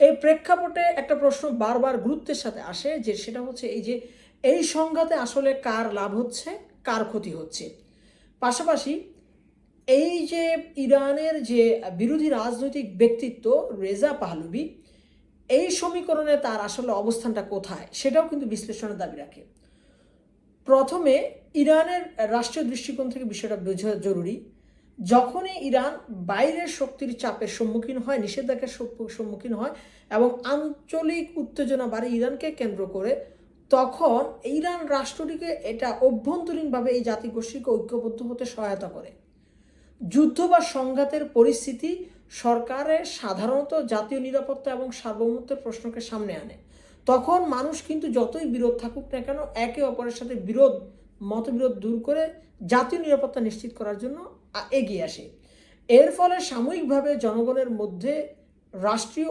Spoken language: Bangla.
এই প্রেক্ষাপটে একটা প্রশ্ন বারবার গুরুত্বের সাথে আসে, যে সেটা হচ্ছে এই সংঘাতে আসলে কার লাভ হচ্ছে, কার ক্ষতি হচ্ছে। পাশাপাশি এই যে ইরানের যে বিরোধী রাজনৈতিক ব্যক্তিত্ব রেজা পাহলভি, এই সমীকরণে তার আসলে অবস্থানটা কোথায় সেটাও কিন্তু বিশ্লেষণের দাবি রাখে। প্রথমে ইরানের রাষ্ট্রীয় দৃষ্টিকোণ থেকে বিষয়টা বোঝা জরুরি। যখনই ইরান বাইরের শক্তির চাপের সম্মুখীন হয়, নিষেধাজ্ঞার সম্মুখীন হয় এবং আঞ্চলিক উত্তেজনা বাড়ে ইরানকে কেন্দ্র করে, তখন ইরান রাষ্ট্রটিকে এটা অভ্যন্তরীণভাবে এই জাতিগোষ্ঠীকে ঐক্যবদ্ধ হতে সহায়তা করে। যুদ্ধ বা সংঘাতের পরিস্থিতি সরকারের সাধারণত জাতীয় নিরাপত্তা এবং সার্বভৌমত্বের প্রশ্নকে সামনে আনে। তখন মানুষ কিন্তু যতই বিরোধ থাকুক না কেন, একে অপরের সাথে মতবিরোধ দূর করে জাতীয় নিরাপত্তা নিশ্চিত করার জন্য এগিয়ে আসে। এর ফলে সাময়িকভাবে জনগণের মধ্যে রাষ্ট্রীয়